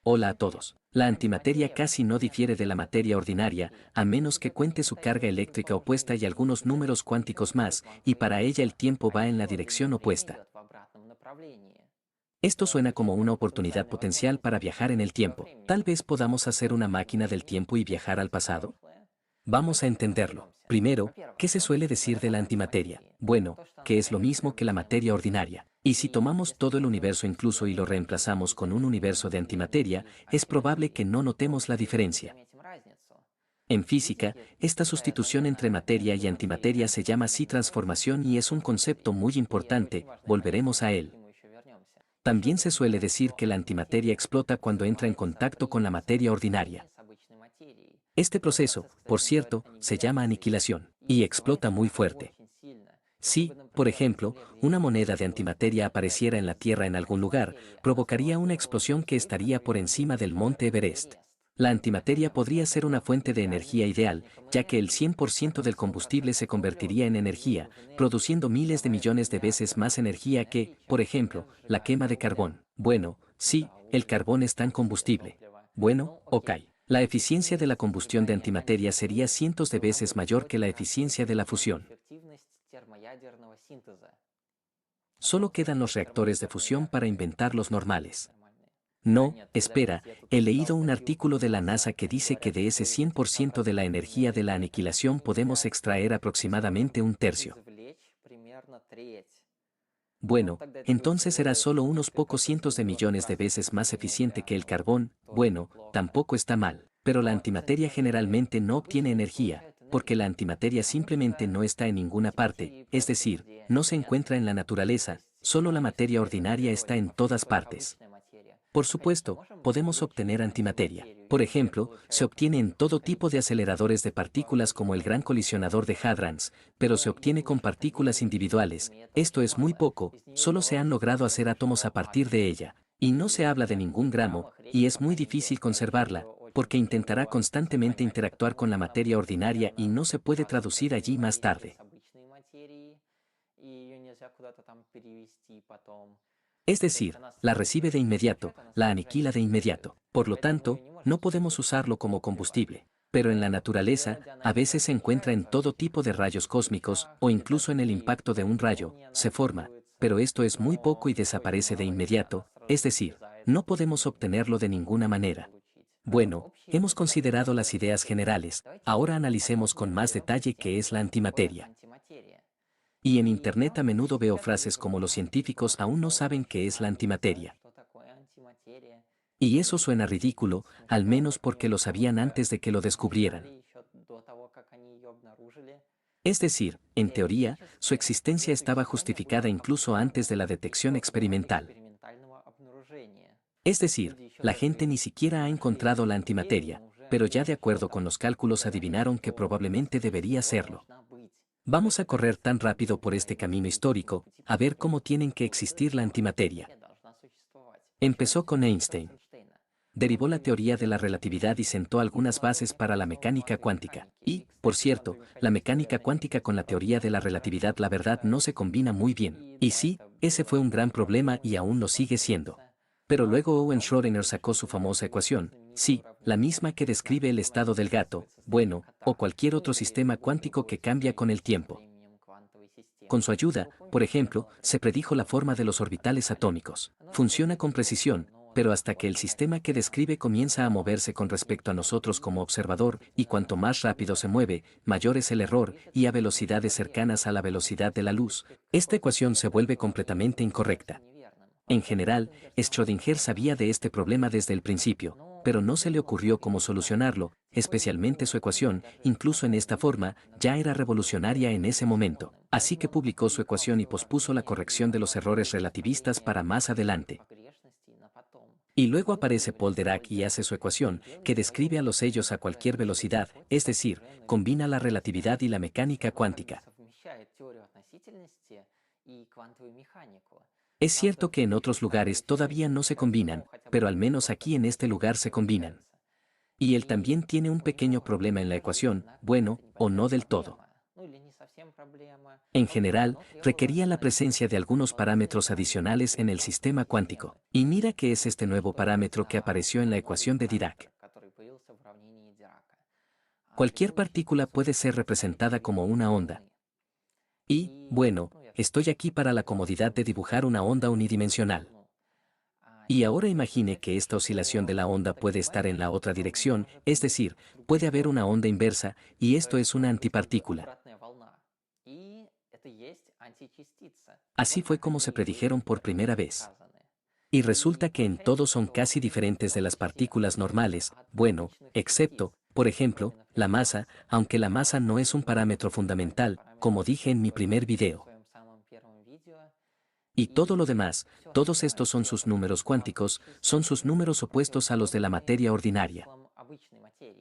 Hola a todos. La antimateria casi no difiere de la materia ordinaria, a menos que cuente su carga eléctrica opuesta y algunos números cuánticos más, y para ella el tiempo va en la dirección opuesta. Esto suena como una oportunidad potencial para viajar en el tiempo. Tal vez podamos hacer una máquina del tiempo y viajar al pasado. Vamos a entenderlo. Primero, ¿qué se suele decir de la antimateria? Bueno, que es lo mismo que la materia ordinaria. Y si tomamos todo el universo incluso y lo reemplazamos con un universo de antimateria, es probable que no notemos la diferencia. En física, esta sustitución entre materia y antimateria se llama así transformación y es un concepto muy importante, volveremos a él. También se suele decir que la antimateria explota cuando entra en contacto con la materia ordinaria. Este proceso, por cierto, se llama aniquilación, y explota muy fuerte. Si, por ejemplo, una moneda de antimateria apareciera en la Tierra en algún lugar, provocaría una explosión que estaría por encima del monte Everest. La antimateria podría ser una fuente de energía ideal, ya que el 100% del combustible se convertiría en energía, produciendo miles de millones de veces más energía que, por ejemplo, la quema de carbón. Bueno, sí, el carbón es tan combustible. Bueno, ok. La eficiencia de la combustión de antimateria sería cientos de veces mayor que la eficiencia de la fusión. Solo quedan los reactores de fusión para inventar los normales. No, espera, he leído un artículo de la NASA que dice que de ese 100% de la energía de la aniquilación podemos extraer aproximadamente un tercio. Bueno, entonces será solo unos pocos cientos de millones de veces más eficiente que el carbón. Bueno, tampoco está mal. Pero la antimateria generalmente no obtiene energía, porque la antimateria simplemente no está en ninguna parte, es decir, no se encuentra en la naturaleza, solo la materia ordinaria está en todas partes. Por supuesto, podemos obtener antimateria. Por ejemplo, se obtiene en todo tipo de aceleradores de partículas como el Gran Colisionador de Hadrons, pero se obtiene con partículas individuales. Esto es muy poco, solo se han logrado hacer átomos a partir de ella. Y no se habla de ningún gramo, y es muy difícil conservarla, porque intentará constantemente interactuar con la materia ordinaria y no se puede traducir allí más tarde. Es decir, la recibe de inmediato, la aniquila de inmediato. Por lo tanto, no podemos usarlo como combustible. Pero en la naturaleza, a veces se encuentra en todo tipo de rayos cósmicos, o incluso en el impacto de un rayo, se forma, pero esto es muy poco y desaparece de inmediato, es decir, no podemos obtenerlo de ninguna manera. Bueno, hemos considerado las ideas generales, ahora analicemos con más detalle qué es la antimateria. Y en Internet a menudo veo frases como los científicos aún no saben qué es la antimateria. Y eso suena ridículo, al menos porque lo sabían antes de que lo descubrieran. Es decir, en teoría, su existencia estaba justificada incluso antes de la detección experimental. Es decir, la gente ni siquiera ha encontrado la antimateria, pero ya de acuerdo con los cálculos adivinaron que probablemente debería serlo. Vamos a correr tan rápido por este camino histórico, a ver cómo tienen que existir la antimateria. Empezó con Einstein. Derivó la teoría de la relatividad y sentó algunas bases para la mecánica cuántica. Y, por cierto, la mecánica cuántica con la teoría de la relatividad la verdad no se combina muy bien. Y sí, ese fue un gran problema y aún lo sigue siendo. Pero luego Owen Schrödinger sacó su famosa ecuación, sí, la misma que describe el estado del gato, bueno, o cualquier otro sistema cuántico que cambia con el tiempo. Con su ayuda, por ejemplo, se predijo la forma de los orbitales atómicos. Funciona con precisión, pero hasta que el sistema que describe comienza a moverse con respecto a nosotros como observador, y cuanto más rápido se mueve, mayor es el error, y a velocidades cercanas a la velocidad de la luz, esta ecuación se vuelve completamente incorrecta. En general, Schrödinger sabía de este problema desde el principio, pero no se le ocurrió cómo solucionarlo, especialmente su ecuación, incluso en esta forma, ya era revolucionaria en ese momento. Así que publicó su ecuación y pospuso la corrección de los errores relativistas para más adelante. Y luego aparece Paul Dirac y hace su ecuación, que describe a los sellos a cualquier velocidad, es decir, combina la relatividad y la mecánica cuántica. Es cierto que en otros lugares todavía no se combinan, pero al menos aquí en este lugar se combinan. Y él también tiene un pequeño problema en la ecuación, bueno, o no del todo. En general, requería la presencia de algunos parámetros adicionales en el sistema cuántico. Y mira qué es este nuevo parámetro que apareció en la ecuación de Dirac. Cualquier partícula puede ser representada como una onda. Y, bueno, estoy aquí para la comodidad de dibujar una onda unidimensional. Y ahora imagine que esta oscilación de la onda puede estar en la otra dirección, es decir, puede haber una onda inversa, y esto es una antipartícula. Así fue como se predijeron por primera vez. Y resulta que en todos son casi diferentes de las partículas normales, bueno, excepto, por ejemplo, la masa, aunque la masa no es un parámetro fundamental, como dije en mi primer video. Y todo lo demás, todos estos son sus números cuánticos, son sus números opuestos a los de la materia ordinaria.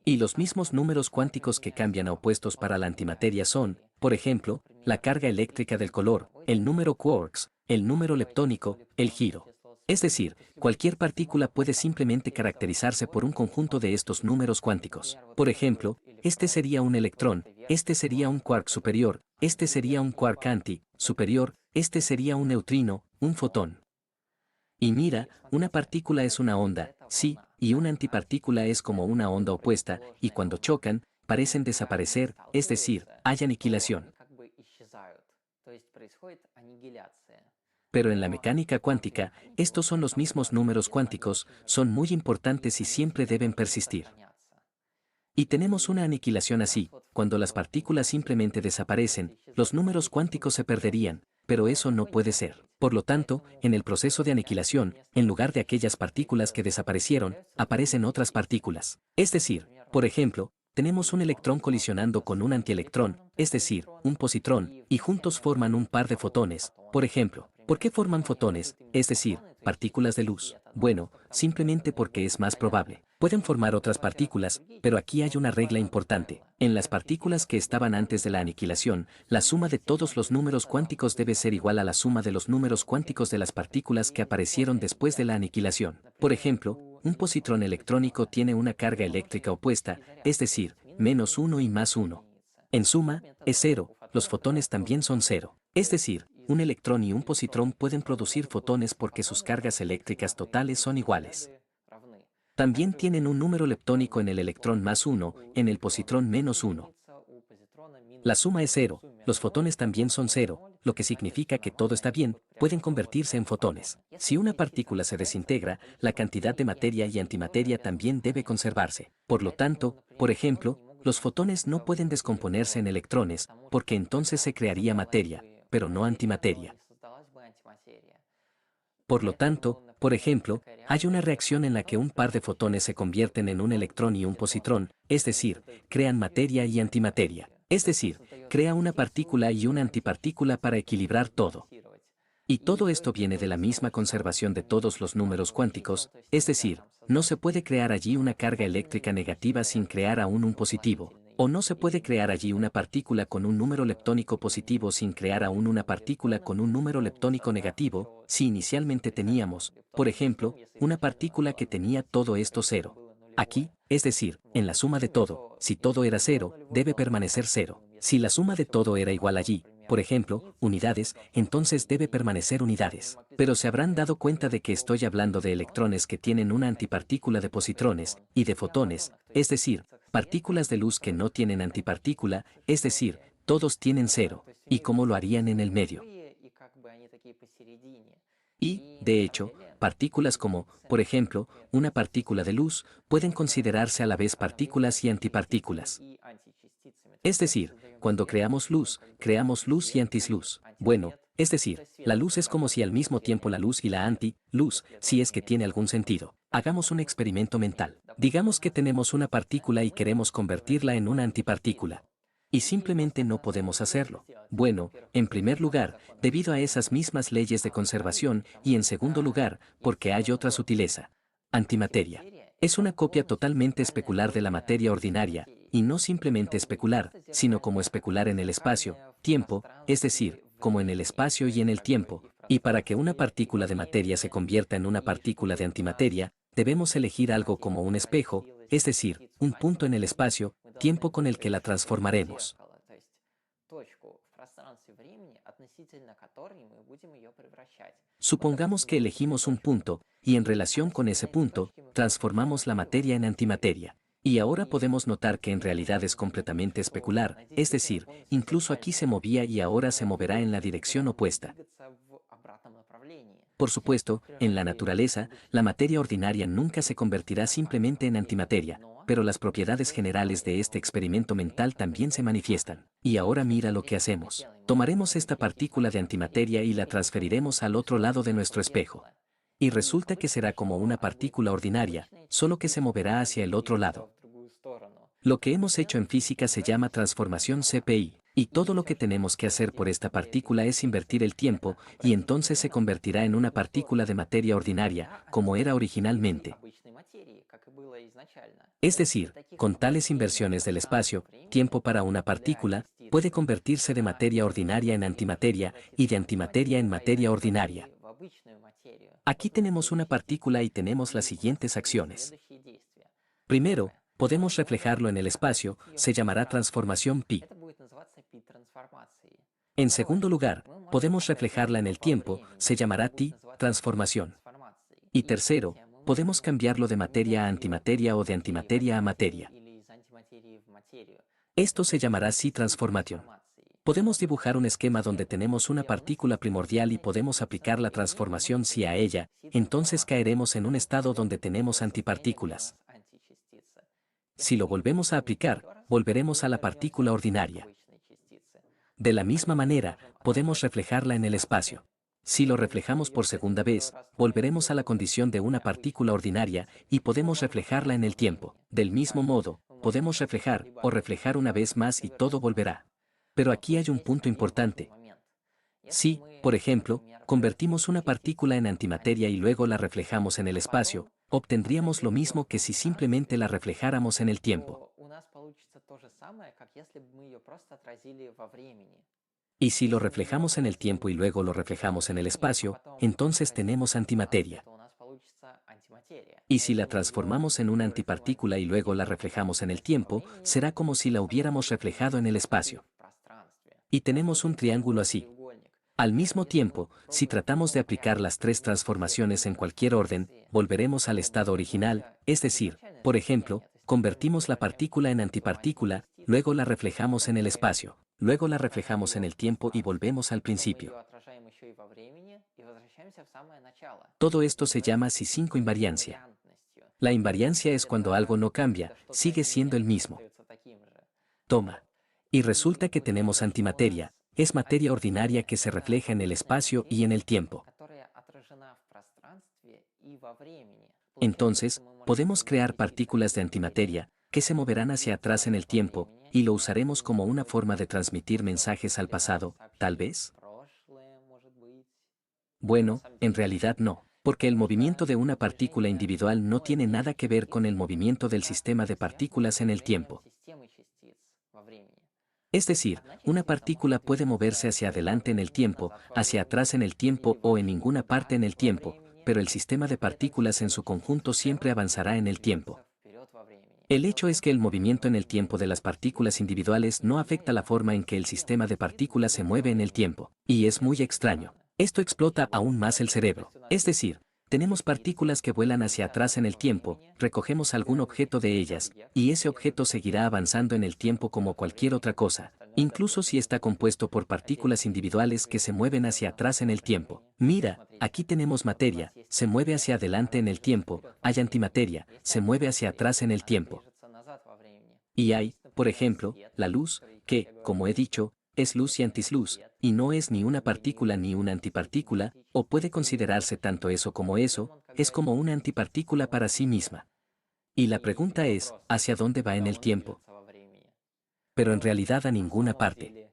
Y los mismos números cuánticos que cambian a opuestos para la antimateria son, por ejemplo, la carga eléctrica del color, el número quarks, el número leptónico, el giro. Es decir, cualquier partícula puede simplemente caracterizarse por un conjunto de estos números cuánticos. Por ejemplo, este sería un electrón, este sería un quark superior, este sería un quark anti-superior, este sería un neutrino, un fotón. Y mira, una partícula es una onda, sí, y una antipartícula es como una onda opuesta, y cuando chocan, parecen desaparecer, es decir, hay aniquilación. Pero en la mecánica cuántica, estos son los mismos números cuánticos, son muy importantes y siempre deben persistir. Y tenemos una aniquilación así, cuando las partículas simplemente desaparecen, los números cuánticos se perderían, pero eso no puede ser. Por lo tanto, en el proceso de aniquilación, en lugar de aquellas partículas que desaparecieron, aparecen otras partículas. Es decir, por ejemplo, tenemos un electrón colisionando con un antielectrón, es decir, un positrón, y juntos forman un par de fotones. Por ejemplo, ¿por qué forman fotones, es decir, partículas de luz? Bueno, simplemente porque es más probable. Pueden formar otras partículas, pero aquí hay una regla importante. En las partículas que estaban antes de la aniquilación, la suma de todos los números cuánticos debe ser igual a la suma de los números cuánticos de las partículas que aparecieron después de la aniquilación. Por ejemplo, un positrón electrónico tiene una carga eléctrica opuesta, es decir, -1 y +1. En suma, es cero, los fotones también son cero. Es decir, un electrón y un positrón pueden producir fotones porque sus cargas eléctricas totales son iguales. También tienen un número leptónico en el electrón +1, en el positrón -1. La suma es cero, los fotones también son cero, lo que significa que todo está bien, pueden convertirse en fotones. Si una partícula se desintegra, la cantidad de materia y antimateria también debe conservarse. Por lo tanto, por ejemplo, los fotones no pueden descomponerse en electrones, porque entonces se crearía materia, pero no antimateria. Por lo tanto, por ejemplo, hay una reacción en la que un par de fotones se convierten en un electrón y un positrón, es decir, crean materia y antimateria. Es decir, crea una partícula y una antipartícula para equilibrar todo. Y todo esto viene de la misma conservación de todos los números cuánticos, es decir, no se puede crear allí una carga eléctrica negativa sin crear aún un positivo, o no se puede crear allí una partícula con un número leptónico positivo sin crear aún una partícula con un número leptónico negativo, si inicialmente teníamos, por ejemplo, una partícula que tenía todo esto cero. Aquí, es decir, en la suma de todo, si todo era cero, debe permanecer cero. Si la suma de todo era igual allí, por ejemplo, unidades, entonces debe permanecer unidades. Pero se habrán dado cuenta de que estoy hablando de electrones que tienen una antipartícula de positrones, y de fotones, es decir, partículas de luz que no tienen antipartícula, es decir, todos tienen cero, y cómo lo harían en el medio. Y, de hecho, partículas como, por ejemplo, una partícula de luz, pueden considerarse a la vez partículas y antipartículas. Es decir, cuando creamos luz y antisluz. Bueno, es decir, la luz es como si al mismo tiempo la luz y la anti-luz, si es que tiene algún sentido. Hagamos un experimento mental. Digamos que tenemos una partícula y queremos convertirla en una antipartícula. Y simplemente no podemos hacerlo. Bueno, en primer lugar, debido a esas mismas leyes de conservación, y en segundo lugar, porque hay otra sutileza. Antimateria. Es una copia totalmente especular de la materia ordinaria, y no simplemente especular, sino como especular en el espacio, tiempo, es decir, como en el espacio y en el tiempo, y para que una partícula de materia se convierta en una partícula de antimateria, debemos elegir algo como un espejo, es decir, un punto en el espacio, tiempo con el que la transformaremos. Supongamos que elegimos un punto, y en relación con ese punto, transformamos la materia en antimateria. Y ahora podemos notar que en realidad es completamente especular, es decir, incluso aquí se movía y ahora se moverá en la dirección opuesta. Por supuesto, en la naturaleza, la materia ordinaria nunca se convertirá simplemente en antimateria, pero las propiedades generales de este experimento mental también se manifiestan. Y ahora mira lo que hacemos. Tomaremos esta partícula de antimateria y la transferiremos al otro lado de nuestro espejo. Y resulta que será como una partícula ordinaria, solo que se moverá hacia el otro lado. Lo que hemos hecho en física se llama transformación CPI, y todo lo que tenemos que hacer por esta partícula es invertir el tiempo, y entonces se convertirá en una partícula de materia ordinaria, como era originalmente. Es decir, con tales inversiones del espacio, tiempo para una partícula, puede convertirse de materia ordinaria en antimateria, y de antimateria en materia ordinaria. Aquí tenemos una partícula y tenemos las siguientes acciones. Primero, podemos reflejarlo en el espacio, se llamará transformación pi. En segundo lugar, podemos reflejarla en el tiempo, se llamará ti, transformación. Y tercero, podemos cambiarlo de materia a antimateria o de antimateria a materia. Esto se llamará psi transformation. Podemos dibujar un esquema donde tenemos una partícula primordial y podemos aplicar la transformación psi a ella, entonces caeremos en un estado donde tenemos antipartículas. Si lo volvemos a aplicar, volveremos a la partícula ordinaria. De la misma manera, podemos reflejarla en el espacio. Si lo reflejamos por segunda vez, volveremos a la condición de una partícula ordinaria y podemos reflejarla en el tiempo. Del mismo modo, podemos reflejar o reflejar una vez más y todo volverá. Pero aquí hay un punto importante. Si, por ejemplo, convertimos una partícula en antimateria y luego la reflejamos en el espacio, obtendríamos lo mismo que si simplemente la reflejáramos en el tiempo. Y si lo reflejamos en el tiempo y luego lo reflejamos en el espacio, entonces tenemos antimateria. Y si la transformamos en una antipartícula y luego la reflejamos en el tiempo, será como si la hubiéramos reflejado en el espacio. Y tenemos un triángulo así. Al mismo tiempo, si tratamos de aplicar las tres transformaciones en cualquier orden, volveremos al estado original, es decir, por ejemplo, convertimos la partícula en antipartícula, luego la reflejamos en el espacio, luego la reflejamos en el tiempo y volvemos al principio. Todo esto se llama psi5 invariancia. La invariancia es cuando algo no cambia, sigue siendo el mismo. Toma. Y resulta que tenemos antimateria, es materia ordinaria que se refleja en el espacio y en el tiempo. Entonces, podemos crear partículas de antimateria, que se moverán hacia atrás en el tiempo, y lo usaremos como una forma de transmitir mensajes al pasado, tal vez. Bueno, en realidad no, porque el movimiento de una partícula individual no tiene nada que ver con el movimiento del sistema de partículas en el tiempo. Es decir, una partícula puede moverse hacia adelante en el tiempo, hacia atrás en el tiempo o en ninguna parte en el tiempo, pero el sistema de partículas en su conjunto siempre avanzará en el tiempo. El hecho es que el movimiento en el tiempo de las partículas individuales no afecta la forma en que el sistema de partículas se mueve en el tiempo, y es muy extraño. Esto explota aún más el cerebro, es decir, tenemos partículas que vuelan hacia atrás en el tiempo, recogemos algún objeto de ellas, y ese objeto seguirá avanzando en el tiempo como cualquier otra cosa, incluso si está compuesto por partículas individuales que se mueven hacia atrás en el tiempo. Mira, aquí tenemos materia, se mueve hacia adelante en el tiempo, hay antimateria, se mueve hacia atrás en el tiempo. Y hay, por ejemplo, la luz, que, como he dicho, es luz y antisluz, y no es ni una partícula ni una antipartícula, o puede considerarse tanto eso como eso, es como una antipartícula para sí misma. Y la pregunta es, ¿hacia dónde va en el tiempo? Pero en realidad a ninguna parte.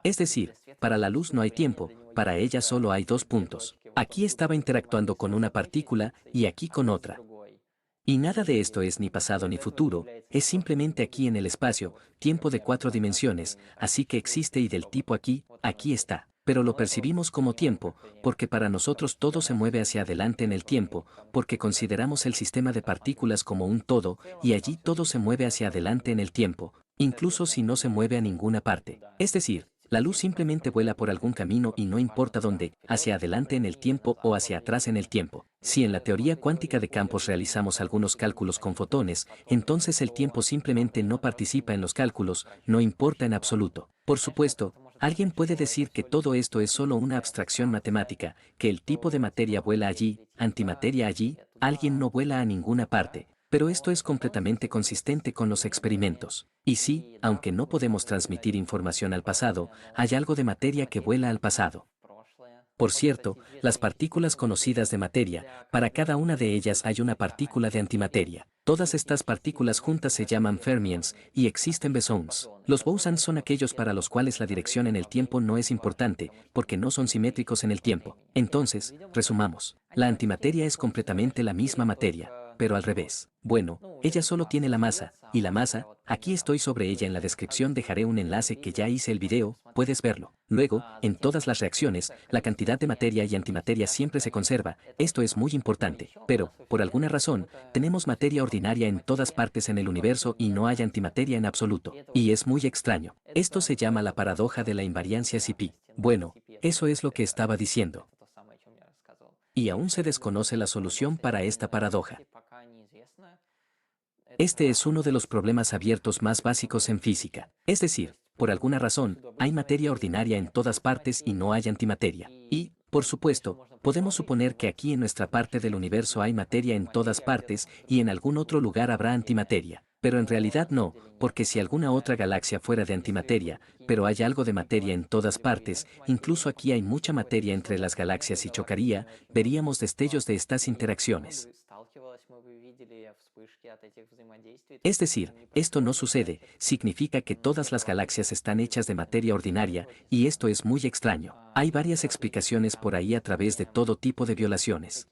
Es decir, para la luz no hay tiempo, para ella solo hay dos puntos. Aquí estaba interactuando con una partícula y aquí con otra. Y nada de esto es ni pasado ni futuro, es simplemente aquí en el espacio, tiempo de 4 dimensiones, así que existe y del tipo aquí, aquí está. Pero lo percibimos como tiempo, porque para nosotros todo se mueve hacia adelante en el tiempo, porque consideramos el sistema de partículas como un todo, y allí todo se mueve hacia adelante en el tiempo, incluso si no se mueve a ninguna parte. Es decir, La luz simplemente vuela por algún camino y no importa dónde, hacia adelante en el tiempo o hacia atrás en el tiempo. Si en la teoría cuántica de campos realizamos algunos cálculos con fotones, entonces el tiempo simplemente no participa en los cálculos, no importa en absoluto. Por supuesto, alguien puede decir que todo esto es solo una abstracción matemática, que el tipo de materia vuela allí, antimateria allí, alguien no vuela a ninguna parte. Pero esto es completamente consistente con los experimentos. Y sí, aunque no podemos transmitir información al pasado, hay algo de materia que vuela al pasado. Por cierto, las partículas conocidas de materia, para cada una de ellas hay una partícula de antimateria. Todas estas partículas juntas se llaman fermions y existen bosons. Los bosons son aquellos para los cuales la dirección en el tiempo no es importante, porque no son simétricos en el tiempo. Entonces, resumamos. La antimateria es completamente la misma materia, pero al revés. Bueno, ella solo tiene la masa, y la masa, aquí estoy sobre ella en la descripción, dejaré un enlace que ya hice el video, puedes verlo. Luego, en todas las reacciones, la cantidad de materia y antimateria siempre se conserva, esto es muy importante, pero, por alguna razón, tenemos materia ordinaria en todas partes en el universo y no hay antimateria en absoluto, y es muy extraño. Esto se llama la paradoja de la invariancia CP. Bueno, eso es lo que estaba diciendo. Y aún se desconoce la solución para esta paradoja. Este es uno de los problemas abiertos más básicos en física. Es decir, por alguna razón, hay materia ordinaria en todas partes y no hay antimateria. Y, por supuesto, podemos suponer que aquí en nuestra parte del universo hay materia en todas partes y en algún otro lugar habrá antimateria. Pero en realidad no, porque si alguna otra galaxia fuera de antimateria, pero hay algo de materia en todas partes, incluso aquí hay mucha materia entre las galaxias y chocaría, veríamos destellos de estas interacciones. Es decir, esto no sucede, significa que todas las galaxias están hechas de materia ordinaria, y esto es muy extraño. Hay varias explicaciones por ahí a través de todo tipo de violaciones.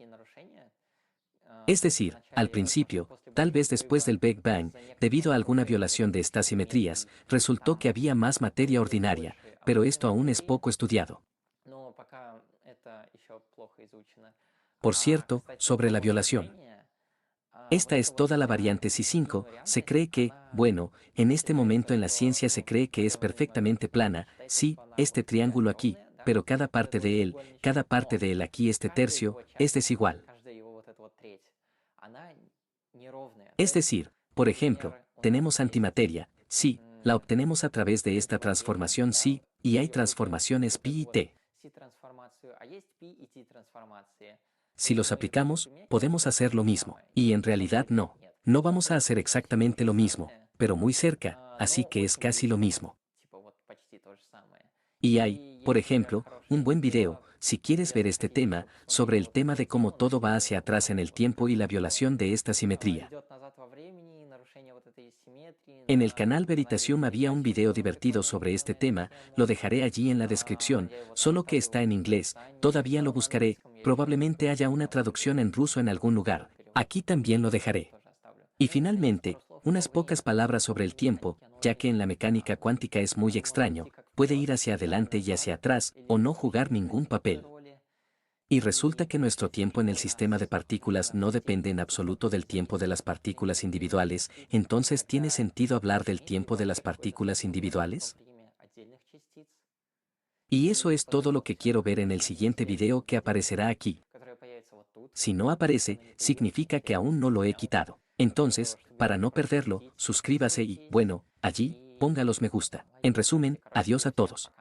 Es decir, al principio, tal vez después del Big Bang, debido a alguna violación de estas simetrías, resultó que había más materia ordinaria, pero esto aún es poco estudiado. Por cierto, sobre la violación. Esta es toda la variante psi5, se cree que, bueno, en este momento en la ciencia se cree que es perfectamente plana, sí, este triángulo aquí, pero cada parte de él aquí este tercio, es desigual. Es decir, por ejemplo, tenemos antimateria, sí, la obtenemos a través de esta transformación sí, y hay transformaciones pi y t. Si los aplicamos, podemos hacer lo mismo, y en realidad no. No vamos a hacer exactamente lo mismo, pero muy cerca, así que es casi lo mismo. Y hay, por ejemplo, un buen video, si quieres ver este tema, sobre el tema de cómo todo va hacia atrás en el tiempo y la violación de esta simetría. En el canal Veritasium había un video divertido sobre este tema, lo dejaré allí en la descripción, solo que está en inglés, todavía lo buscaré, probablemente haya una traducción en ruso en algún lugar, aquí también lo dejaré. Y finalmente, unas pocas palabras sobre el tiempo, ya que en la mecánica cuántica es muy extraño, puede ir hacia adelante y hacia atrás, o no jugar ningún papel. Y resulta que nuestro tiempo en el sistema de partículas no depende en absoluto del tiempo de las partículas individuales, entonces ¿tiene sentido hablar del tiempo de las partículas individuales? Y eso es todo lo que quiero ver en el siguiente video que aparecerá aquí. Si no aparece, significa que aún no lo he quitado. Entonces, para no perderlo, suscríbase y, bueno, allí, ponga los me gusta. En resumen, adiós a todos.